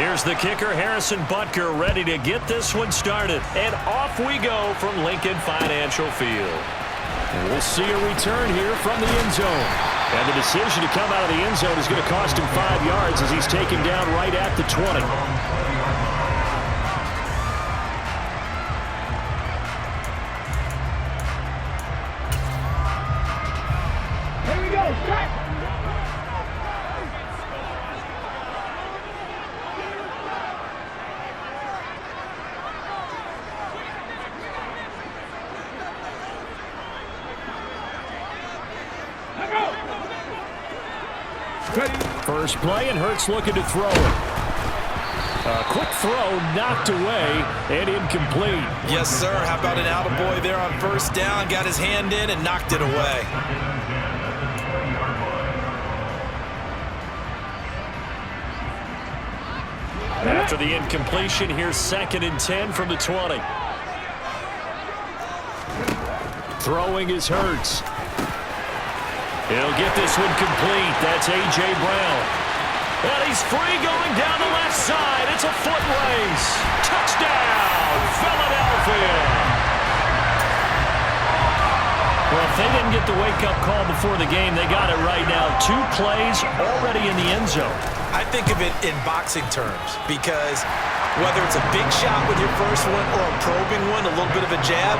Here's the kicker, Harrison Butker, ready to get this one started. And off we go from Lincoln Financial Field. And we'll see a return here from the end zone. And the decision to come out of the end zone is going to cost him 5 yards as he's taken down right at the 20. First play, and Hurts looking to throw it. A quick throw knocked away and incomplete. Yes, sir. How about an attaboy there on first down? Got his hand in and knocked it away. After the incompletion, here's 2nd and 10 from the 20. Throwing is Hurts. He'll get this one complete. That's A.J. Brown. And he's free going down the left side. It's a foot race. Touchdown, Philadelphia. Well, if they didn't get the wake-up call before the game, they got it right now. 2 plays already in the end zone. I think of it in boxing terms because whether it's a big shot with your first one or a probing one, a little bit of a jab,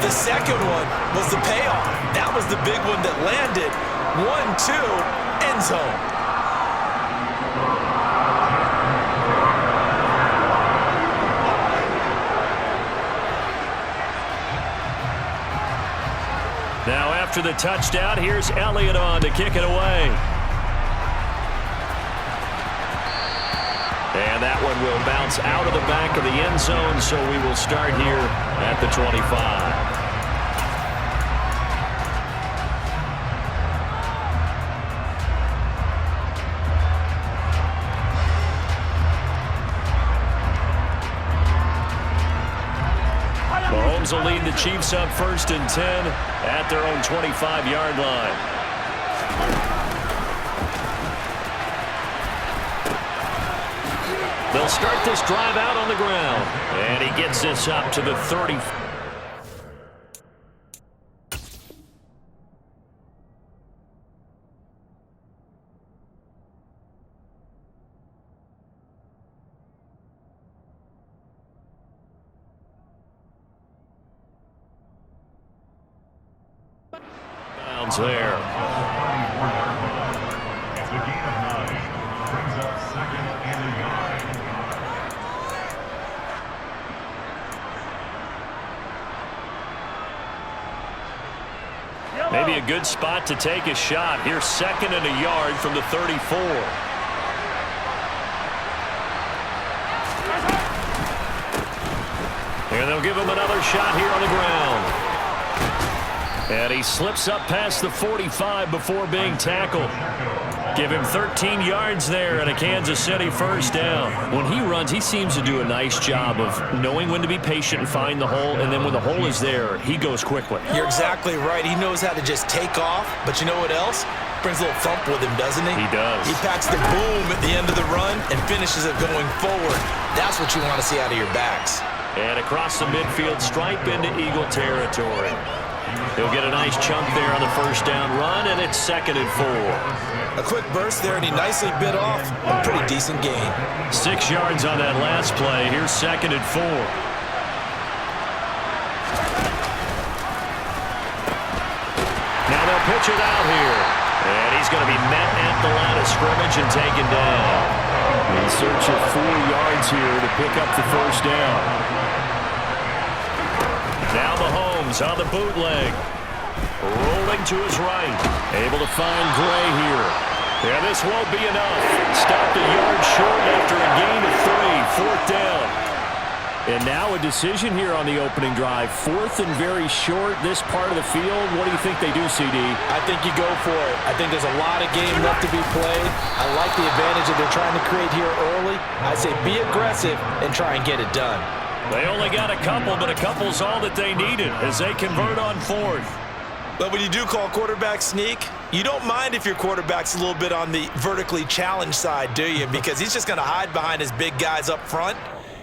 the second one was the payoff. That was the big one that landed. 1-2, end zone. Now after the touchdown, here's Elliott on to kick it away. And that one will bounce out of the back of the end zone, so we will start here at the 25. Mahomes will lead the Chiefs up 1st and 10 at their own 25-yard line. They'll start this drive out on the ground. And he gets this up to the 30. Bounds there. Maybe a good spot to take a shot. Here's 2nd and a yard from the 34. And they'll give him another shot here on the ground. And he slips up past the 45 before being tackled. Give him 13 yards there and a Kansas City first down. When he runs, he seems to do a nice job of knowing when to be patient and find the hole, and then when the hole is there, he goes quickly. You're exactly right. He knows how to just take off, but you know what else? Brings a little thump with him, doesn't he? He does. He packs the boom at the end of the run and finishes it going forward. That's what you want to see out of your backs. And across the midfield stripe into Eagle territory. He'll get a nice chunk there on the first down run, and it's 2nd and 4. A quick burst there, and he nicely bit off a pretty decent gain. 6 yards on that last play. Here's 2nd and 4. Now they'll pitch it out here. And he's going to be met at the line of scrimmage and taken down. In search of 4 yards here to pick up the first down. Now Mahomes on the bootleg. Rolling to his right. Able to find Gray here. Yeah, this won't be enough. Stopped a yard short after a gain of 3. 4th down. And now a decision here on the opening drive. 4th and very short, this part of the field. What do you think they do, CD? I think you go for it. I think there's a lot of game left to be played. I like the advantage that they're trying to create here early. I say be aggressive and try and get it done. They only got a couple, but a couple's all that they needed as they convert on 4th. But when you do call quarterback sneak, You don't mind if your quarterback's a little bit on the vertically challenged side, do you? Because he's just going to hide behind his big guys up front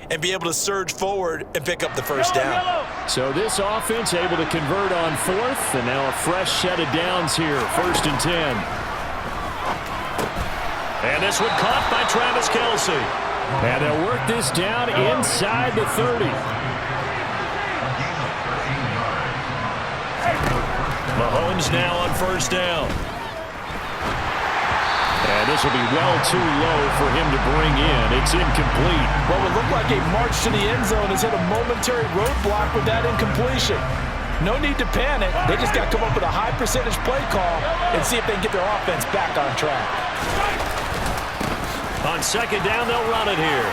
and be able to surge forward and pick up the first down. So this offense able to convert on fourth, and now a fresh set of downs here, 1st and 10. And this one caught by Travis Kelce. And they'll work this down inside the 30. Mahomes now on 1st down. And this will be well too low for him to bring in. It's incomplete. What would look like a march to the end zone has hit a momentary roadblock with that incompletion. No need to panic. They just got to come up with a high percentage play call and see if they can get their offense back on track. On 2nd down, they'll run it here.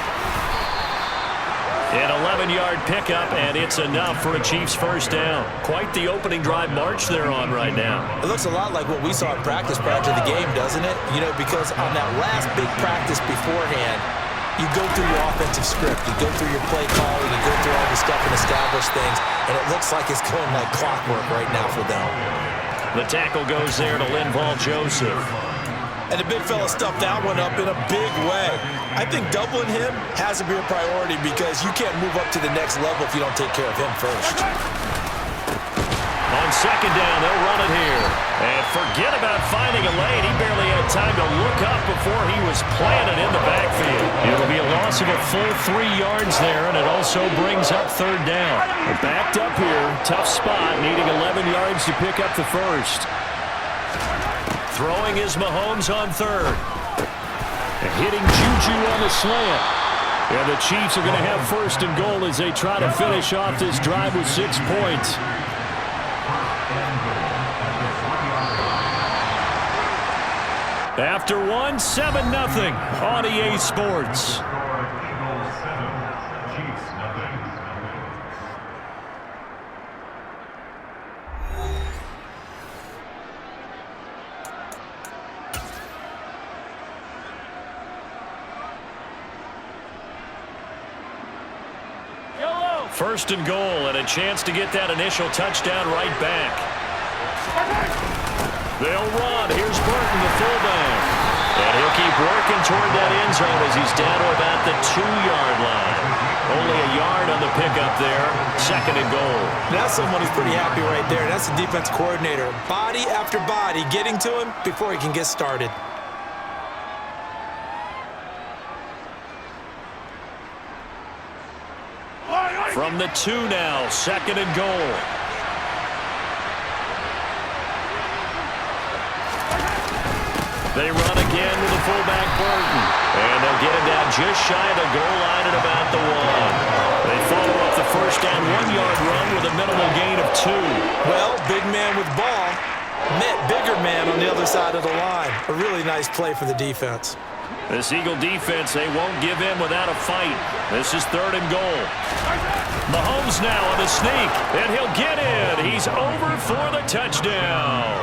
An 11-yard pickup, and it's enough for a Chiefs 1st down. Quite the opening drive march they're on right now. It looks a lot like what we saw in practice prior to the game, doesn't it? You know, because on that last big practice beforehand, you go through your offensive script, you go through your play calling, you go through all the stuff and establish things, and it looks like it's going like clockwork right now for them. The tackle goes there to Linval Joseph. And the big fella stuffed that one up in a big way. I think doubling him has to be a priority because you can't move up to the next level if you don't take care of him first. On 2nd down, they'll run it here. And forget about finding a lane. He barely had time to look up before he was planted in the backfield. It'll be a loss of a full 3 yards there, and it also brings up 3rd down. They're backed up here. Tough spot, needing 11 yards to pick up the first. Throwing is Mahomes on 3rd. And hitting Juju on the slant. And the Chiefs are going to have 1st and goal as they try to finish off this drive with 6 points. After 1, 7-0 on EA Sports. First and goal, and a chance to get that initial touchdown right back. They'll run. Here's Burton, the fullback. And he'll keep working toward that end zone as he's down to about the 2-yard line. Only a yard on the pickup there. 2nd and goal. That's someone who's pretty happy right there. That's the defense coordinator. Body after body getting to him before he can get started. From the 2 now, 2nd and goal. They run again with the fullback Burton. And they'll get him down just shy of the goal line at about the 1. They follow up the first down 1-yard run with a minimal gain of 2. Well, big man with ball met bigger man on the other side of the line. A really nice play for the defense. This Eagle defense, they won't give in without a fight. This is 3rd and goal. Mahomes now on the sneak, and he'll get in. He's over for the touchdown.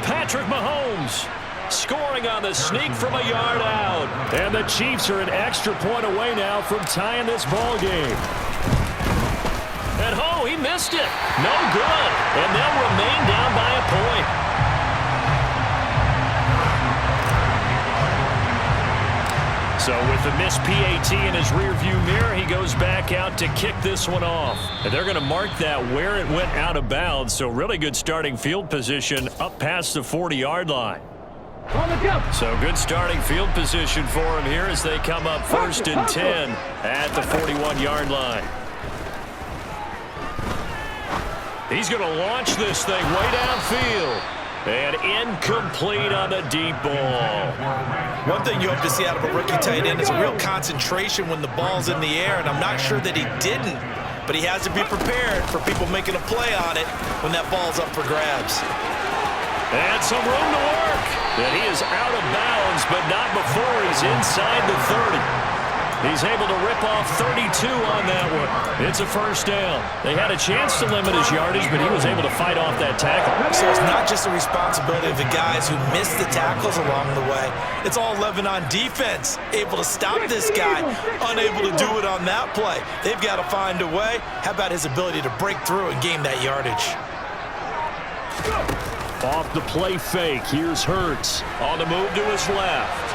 Patrick Mahomes scoring on the sneak from a yard out. And the Chiefs are an extra point away now from tying this ball game. And he missed it. No good. And they'll remain down by a point. So with the missed PAT in his rearview mirror, he goes back out to kick this one off. And they're going to mark that where it went out of bounds. So really good starting field position up past the 40-yard line. So good starting field position for him here as they come up 1st and 10 at the 41-yard line. He's going to launch this thing way downfield. And incomplete on the deep ball. One thing you hope to see out of a rookie tight end is a real concentration when the ball's in the air, and I'm not sure that he didn't, but he has to be prepared for people making a play on it when that ball's up for grabs. And some room to work. And he is out of bounds, but not before he's inside the 30. He's able to rip off 32 on that one. It's a 1st down. They had a chance to limit his yardage, but he was able to fight off that tackle. So it's not just the responsibility of the guys who missed the tackles along the way. It's all 11 on defense, able to stop this guy, unable to do it on that play. They've got to find a way. How about his ability to break through and gain that yardage? Off the play fake, here's Hurts. On the move to his left.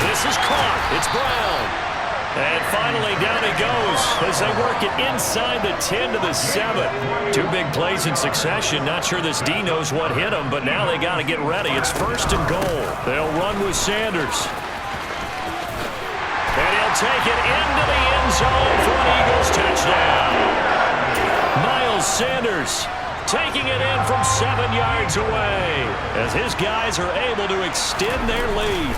This is caught. It's Brown. And finally, down he goes as they work it inside the 10 to the 7. Two big plays in succession. Not sure this D knows what hit him, but now they got to get ready. It's 1st and goal. They'll run with Sanders. And he'll take it into the end zone for an Eagles touchdown. Miles Sanders taking it in from 7 yards away as his guys are able to extend their lead.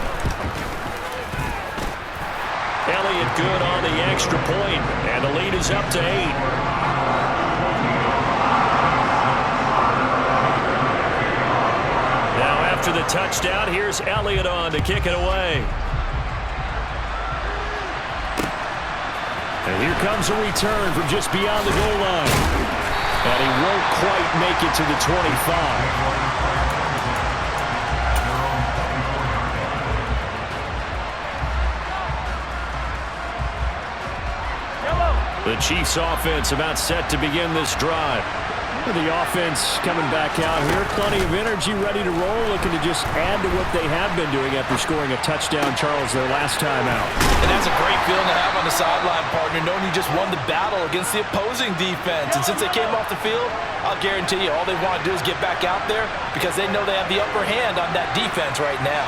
Elliott good on the extra point, and the lead is up to 8. Now after the touchdown, here's Elliott on to kick it away. And here comes a return from just beyond the goal line. And he won't quite make it to the 25. The Chiefs offense about set to begin this drive. The offense coming back out here. Plenty of energy, ready to roll, looking to just add to what they have been doing after scoring a touchdown, Charles, their last time out. And that's a great feeling to have on the sideline, partner, knowing you just won the battle against the opposing defense. And since they came off the field, I'll guarantee you all they want to do is get back out there because they know they have the upper hand on that defense right now.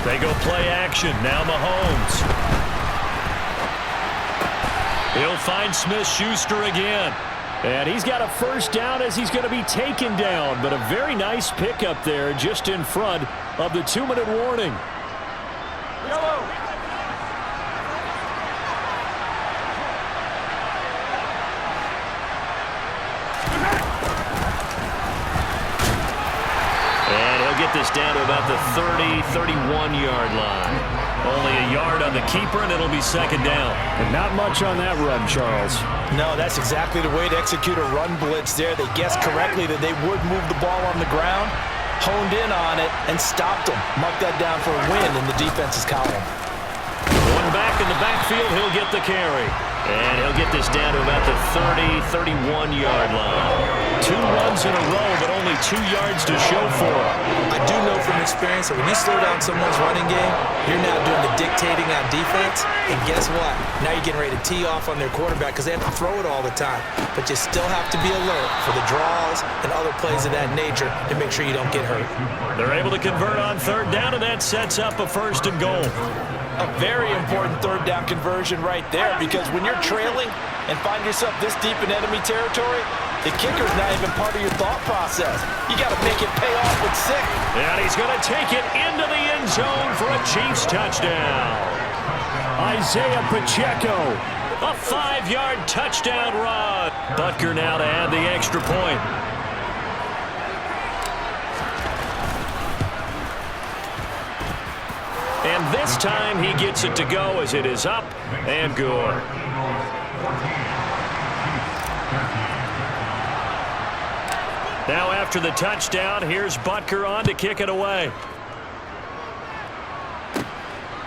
They go play action. Now Mahomes. He'll find Smith-Schuster again. And he's got a first down as he's going to be taken down. But a very nice pickup there just in front of the 2-minute warning. Get this down to about the 30-31-yard line. Only a yard on the keeper, and it'll be 2nd down. And not much on that run, Charles. No, that's exactly the way to execute a run blitz there. They guessed correctly that they would move the ball on the ground, honed in on it, and stopped them. Mark that down for a win in the defense's column. One back in the backfield, he'll get the carry. And he'll get this down to about the 30-31-yard line. 2 runs in a row, but only 2 yards to show for him. I do know from experience that when you slow down someone's running game, you're now doing the dictating on defense. And guess what? Now you're getting ready to tee off on their quarterback because they have to throw it all the time. But you still have to be alert for the draws and other plays of that nature to make sure you don't get hurt. They're able to convert on 3rd down, and that sets up a 1st and goal. A very important 3rd down conversion right there because when you're trailing and find yourself this deep in enemy territory, the kicker's not even part of your thought process. You got to make it pay off with 6. And he's going to take it into the end zone for a Chiefs touchdown. Isaiah Pacheco. A 5-yard touchdown run. Butker now to add the extra point. And this time he gets it to go as it is up and good. Now after the touchdown, here's Butker on to kick it away.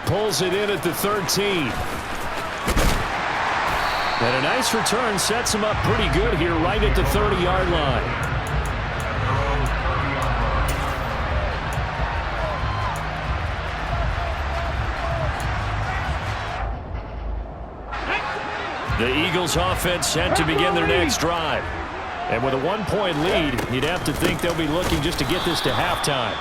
Pulls it in at the 13. And a nice return sets him up pretty good here right at the 30-yard line. The Eagles offense set to begin their next drive. And with a 1-point lead, you'd have to think they'll be looking just to get this to halftime.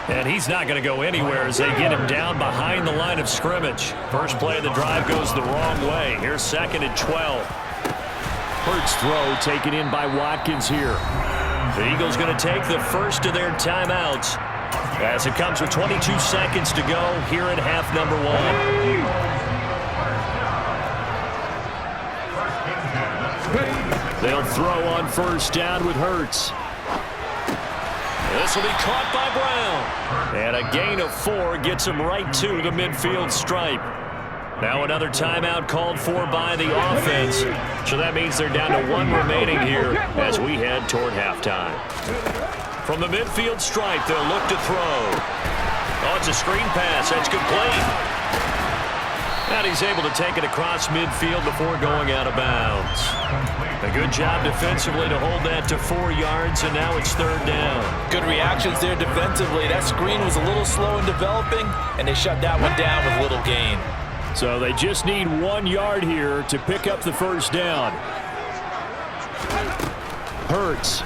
And he's not going to go anywhere as they get him down behind the line of scrimmage. First play of the drive goes the wrong way. Here's 2nd and 12. Hurts throw taken in by Watkins here. The Eagles going to take the first of their timeouts as it comes with 22 seconds to go here at half number 1. They'll throw on 1st down with Hurts. This will be caught by Brown. And a gain of 4 gets him right to the midfield stripe. Now another timeout called for by the offense. So that means they're down to 1 remaining here as we head toward halftime. From the midfield stripe, they'll look to throw. Oh, it's a screen pass. That's complete. And he's able to take it across midfield before going out of bounds. A good job defensively to hold that to 4 yards, and now it's 3rd down. Good reactions there defensively. That screen was a little slow in developing, and they shut that one down with little gain. So they just need 1 yard here to pick up the 1st down. Hurts.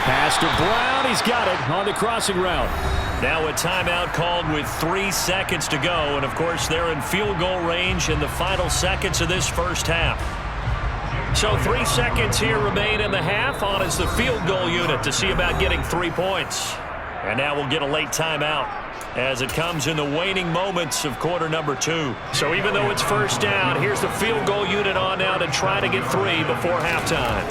Pass to Brown. He's got it on the crossing route. Now a timeout called with 3 seconds to go. And, of course, they're in field goal range in the final seconds of this first half. So 3 seconds here remain in the half. On is the field goal unit to see about getting 3 points. And now we'll get a late timeout as it comes in the waning moments of quarter number 2. So even though it's 1st down, here's the field goal unit on now to try to get 3 before halftime.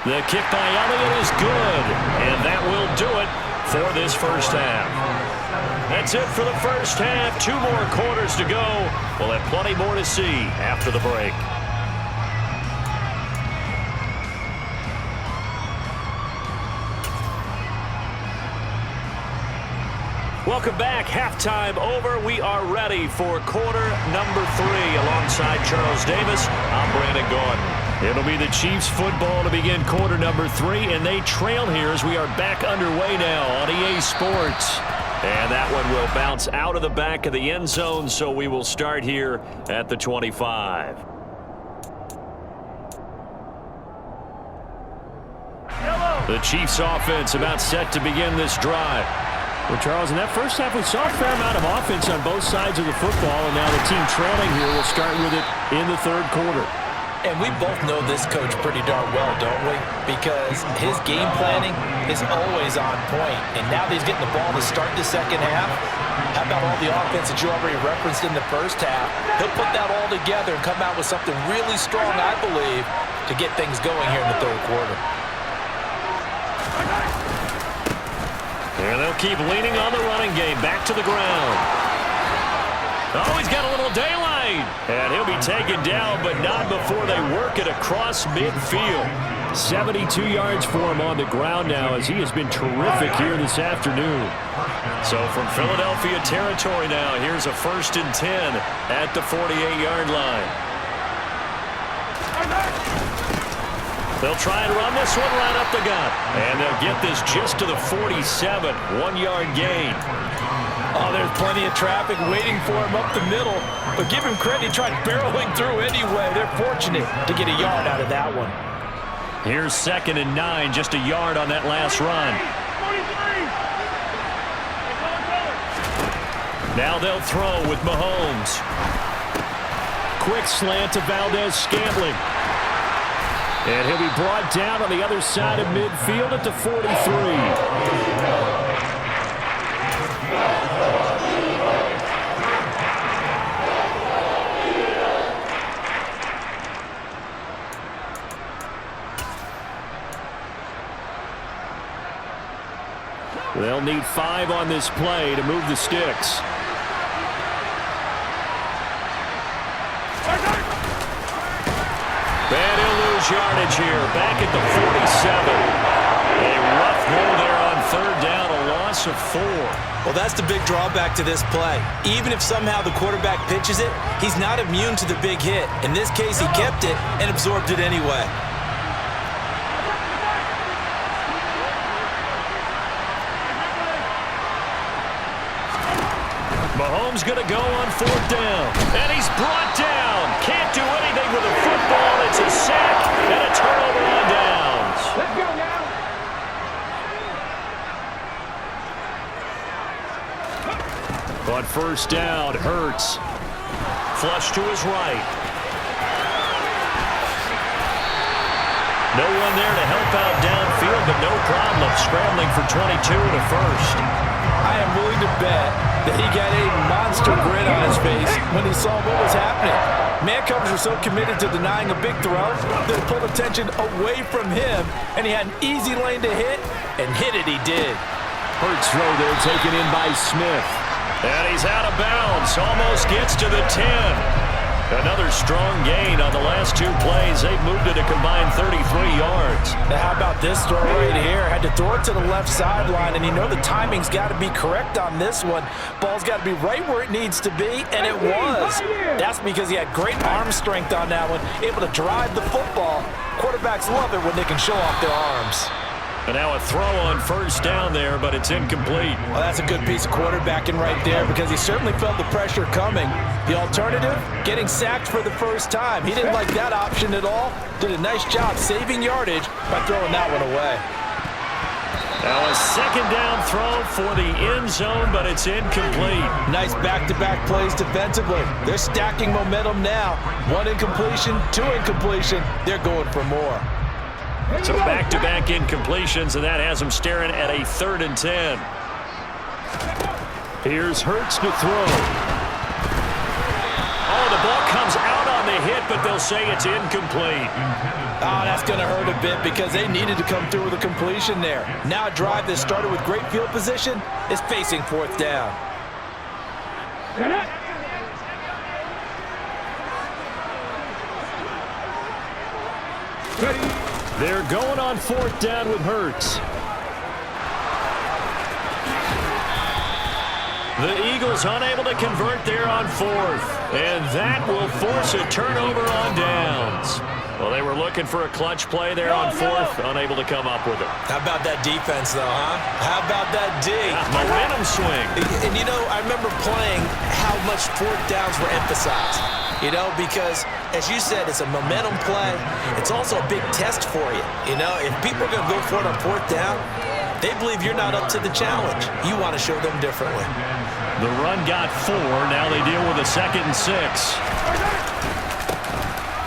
The kick by Elliott is good, and that will do it for this first half. That's it for the first half. 2 more quarters to go. We'll have plenty more to see after the break. Welcome back. Halftime over. We are ready for quarter number 3. Alongside Charles Davis, I'm Brandon Gordon. It'll be the Chiefs football to begin quarter number 3, and they trail here as we are back underway now on EA Sports. And that one will bounce out of the back of the end zone, so we will start here at the 25. The Chiefs offense about set to begin this drive. Well, Charles, in that first half, we saw a fair amount of offense on both sides of the football, and now the team trailing here will start with it in the 3rd quarter. And we both know this coach pretty darn well, don't we? Because his game planning is always on point. And now that he's getting the ball to start the second half, how about all the offense that you already referenced in the first half? He'll put that all together and come out with something really strong, I believe, to get things going here in the 3rd quarter. And they'll keep leaning on the running game. Back to the ground. Oh, he's got a little daylight. And he'll be taken down, but not before they work it across midfield. 72 yards for him on the ground now, as he has been terrific here this afternoon. So from Philadelphia territory now, here's a 1st and 10 at the 48-yard line. They'll try and run this one right up the gut. And they'll get this just to the 47, 1-yard gain. Oh, there's plenty of traffic waiting for him up the middle. But give him credit, he tried barreling through anyway. They're fortunate to get a yard out of that one. Here's 2nd and 9, just a yard on that last run. Now they'll throw with Mahomes. Quick slant to Valdez-Scantling. And he'll be brought down on the other side of midfield at the 43. They'll need 5 on this play to move the sticks. And he'll lose yardage here. Back at the 47. A rough hole there on 3rd down, a loss of 4. Well, that's the big drawback to this play. Even if somehow the quarterback pitches it, he's not immune to the big hit. In this case, he kept it and absorbed it anyway. Mahomes going to go on 4th down. And he's brought down. Can't do anything with the football. It's a sack and a turnover on downs. Let's go now. On 1st down, Hurts. Flush to his right. No one there to help out downfield, but no problem scrambling for 22 and a 1st. I am willing to bet that he got a monster grin on his face when he saw what was happening. Man coverage was so committed to denying a big throw that it pulled attention away from him, and he had an easy lane to hit, and hit it he did. Hurts throw there taken in by Smith. And he's out of bounds. Almost gets to the 10. Another strong gain on the last 2 plays. They've moved it a combined 33 yards. Now, how about this throw right here? Had to throw it to the left sideline, and you know the timing's got to be correct on this one. Ball's got to be right where it needs to be, and it was. That's because he had great arm strength on that one, able to drive the football. Quarterbacks love it when they can show off their arms. And now a throw on first down there, but it's incomplete. Well, that's a good piece of quarterbacking right there because he certainly felt the pressure coming. The alternative, getting sacked for the first time. He didn't like that option at all. Did a nice job saving yardage by throwing that one away. Now a second down throw for the end zone, but it's incomplete. Nice back-to-back plays defensively. They're stacking momentum now. 1 incompletion, 2 incompletion. They're going for more. So back-to-back incompletions, and that has them staring at a 3rd and 10. Here's Hurts to throw. Oh, the ball comes out on the hit, but they'll say it's incomplete. Oh, that's going to hurt a bit because they needed to come through with a completion there. Now a drive that started with great field position is facing 4th down. They're going on 4th down with Hurts. The Eagles unable to convert there on 4th, and that will force a turnover on downs. Well, they were looking for a clutch play there on 4th, unable to come up with it. How about that defense, though, huh? How about that D? Momentum swing. And, you know, I remember playing how much 4th downs were emphasized. You know, because, as you said, it's a momentum play. It's also a big test for you. You know, if people are going to go for it on 4th down, they believe you're not up to the challenge. You want to show them differently. The run got 4. Now they deal with a 2nd and 6.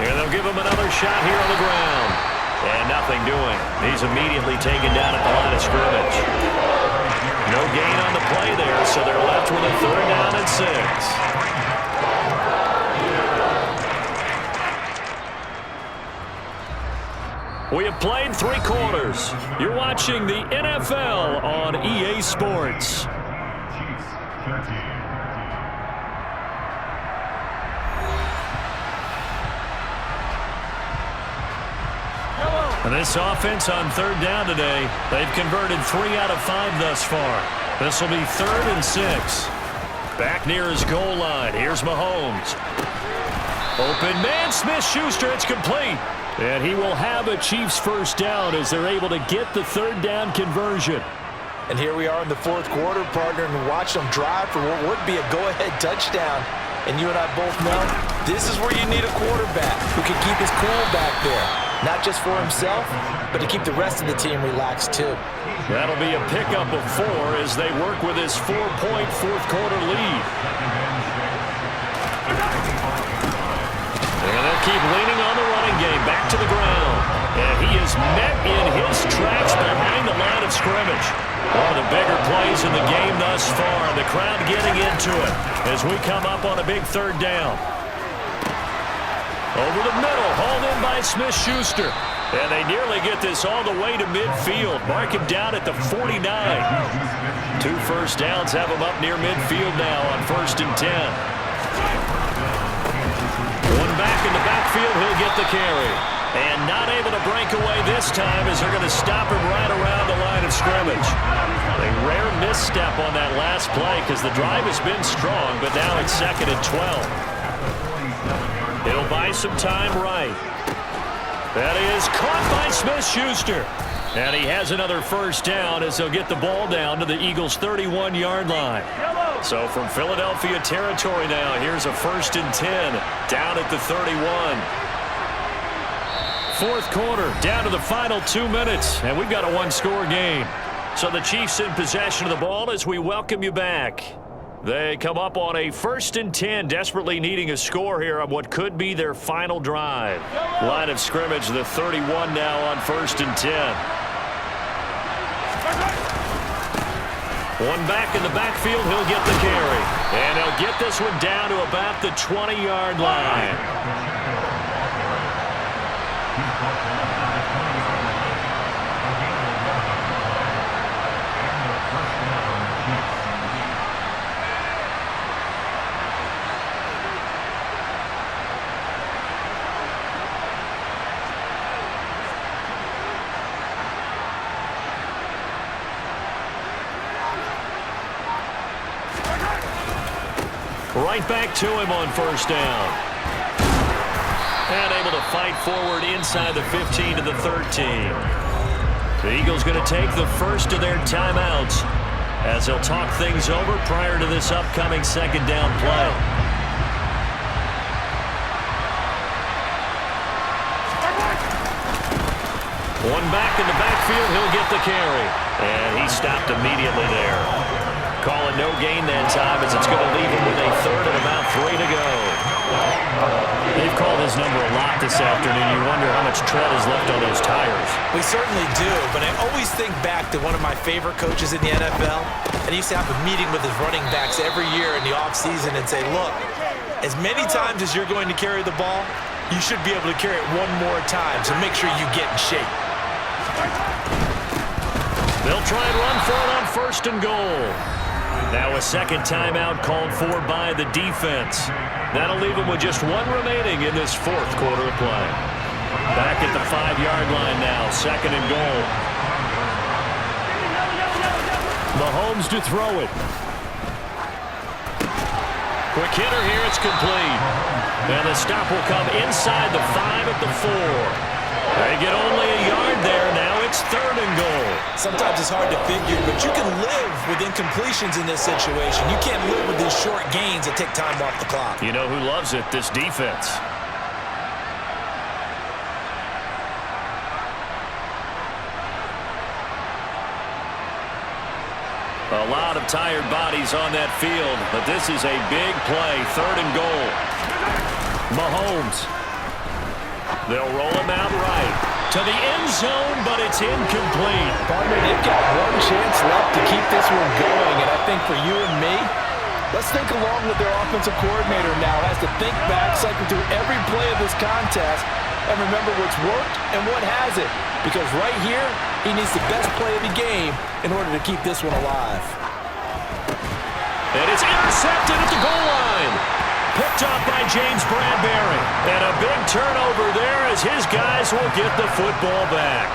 And they'll give him another shot here on the ground. And nothing doing. He's immediately taken down at the line of scrimmage. No gain on the play there, so they're left with a 3rd down and 6. We have played 3 quarters. You're watching the NFL on EA Sports. And this offense on 3rd down today, they've converted 3 out of 5 thus far. This will be 3rd and 6. Back near his goal line. Here's Mahomes. Open man, Smith-Schuster. It's complete. And he will have a Chiefs first down as they're able to get the 3rd down conversion. And here we are in the 4th quarter, partner, and watch them drive for what would be a go-ahead touchdown. And you and I both know this is where you need a quarterback who can keep his cool back there. Not just for himself, but to keep the rest of the team relaxed too. That'll be a pickup of 4 as they work with his 4-point 4th quarter lead. And they'll keep leaning on the running game. Back to the ground. And he is met in his tracks behind the line of scrimmage. One of the bigger plays in the game thus far. The crowd getting into it as we come up on a big 3rd down. Over the middle, hauled in by Smith-Schuster. And they nearly get this all the way to midfield. Mark him down at the 49. 2 first downs have him up near midfield now on 1st and 10. One back in the backfield, he'll get the carry. And not able to break away this time as they're going to stop him right around the line of scrimmage. A rare misstep on that last play because the drive has been strong, but now it's 2nd and 12. He'll buy some time right. That is caught by Smith-Schuster. And he has another first down as they'll get the ball down to the Eagles' 31-yard line. So from Philadelphia territory now, here's a 1st and 10 down at the 31. 4th quarter, down to the final 2 minutes, and we've got a 1-score game. So the Chiefs in possession of the ball as we welcome you back. They come up on a 1st and 10, desperately needing a score here on what could be their final drive. Line of scrimmage, the 31 now on 1st and 10. One back in the backfield, he'll get the carry. And he'll get this one down to about the 20-yard line. Right back to him on first down. And able to fight forward inside the 15 to the 13. The Eagles going to take the first of their timeouts as they'll talk things over prior to this upcoming second down play. One back in the backfield, he'll get the carry. And he stopped immediately there. Calling no gain that time as it's going to leave him with a third and about 3 to go. They've called his number a lot this afternoon. You wonder how much tread is left on those tires. We certainly do, but I always think back to one of my favorite coaches in the NFL, and he used to have a meeting with his running backs every year in the offseason and say, look, as many times as you're going to carry the ball, you should be able to carry it one more time, so make sure you get in shape. They'll try and run for it on first and goal. Now a second timeout called for by the defense. That'll leave them with just one remaining in this fourth quarter of play. Back at the 5-yard line now, second and goal. Mahomes to throw it. Quick hitter here, it's complete. And the stop will come inside the 5 at the 4. They get only a yard there. Now it's third and goal. Sometimes it's hard to figure, but you can live with incompletions in this situation. You can't live with these short gains that take time off the clock. You know who loves it? This defense. A lot of tired bodies on that field, but this is a big play. Third and goal. Mahomes. They'll roll him out right to the end zone, but it's incomplete. Partner, they've got one chance left to keep this one going, and I think for you and me, let's think along with their offensive coordinator now. Has to think back, cycle through every play of this contest, and remember what's worked and what hasn't. Because right here, he needs the best play of the game in order to keep this one alive. And it's intercepted at the goal line. Picked up by James Bradbury. And a big turnover there as his guys will get the football back.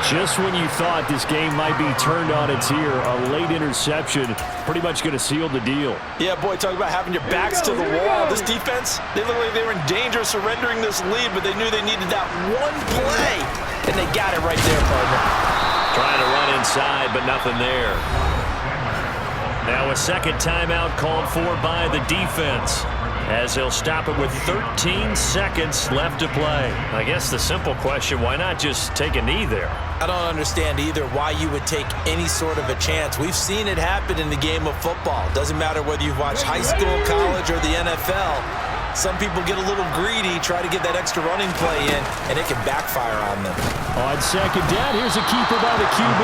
Just when you thought this game might be turned on its ear, a late interception pretty much going to seal the deal. Yeah, boy, talk about having your backs to the wall. This defense, they look like they were in danger of surrendering this lead, but they knew they needed that one play, and they got it right there, partner. Trying to run inside, but nothing there. Now a second timeout called for by the defense as they'll stop it with 13 seconds left to play. I guess the simple question, why not just take a knee there? I don't understand either why you would take any sort of a chance. We've seen it happen in the game of football. Doesn't matter whether you've watched high school, college, or the NFL. Some people get a little greedy, try to get that extra running play in, and it can backfire on them. On second down, here's a keeper by the QB.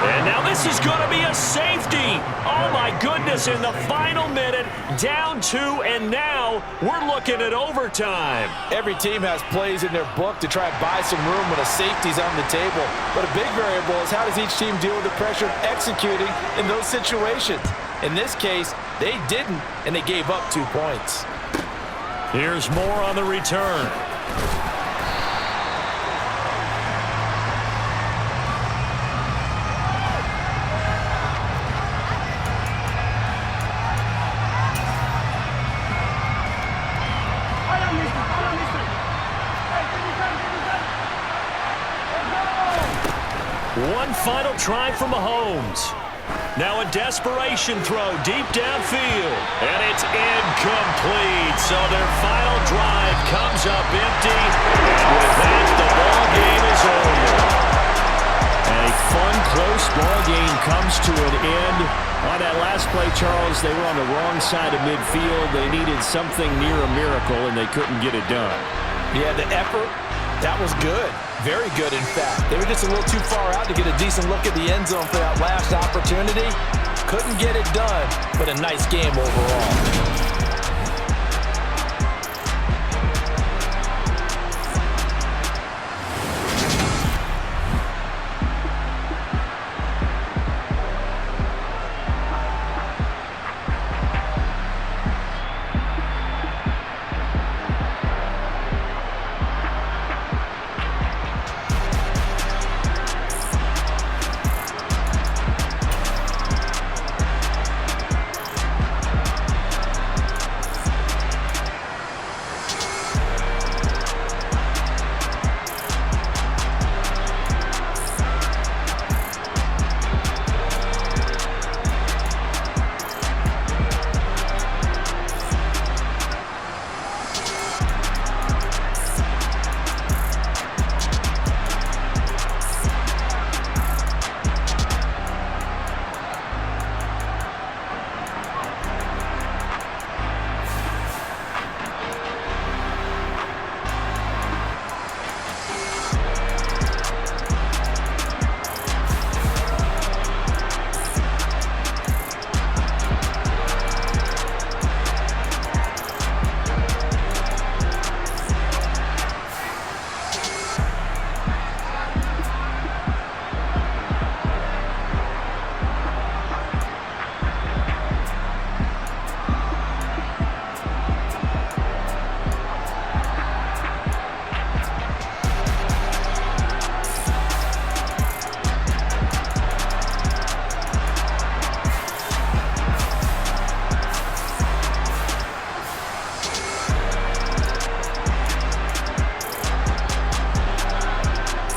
And now this is going to be a safety. Oh, my goodness, in the final minute, down 2, and now we're looking at overtime. Every team has plays in their book to try and buy some room when a safety's on the table. But a big variable is how does each team deal with the pressure of executing in those situations. In this case, they didn't, and they gave up 2 points. Here's more on the return. One final try for Mahomes. Now a desperation throw deep downfield. And it's incomplete. So their final drive comes up empty. And with that, the ball game is over. A fun, close ball game comes to an end. On that last play, Charles, they were on the wrong side of midfield. They needed something near a miracle, and they couldn't get it done. Yeah, the effort, that was good. Very good, in fact. They were just a little too far out to get a decent look at the end zone for that last opportunity. Couldn't get it done, but a nice game overall.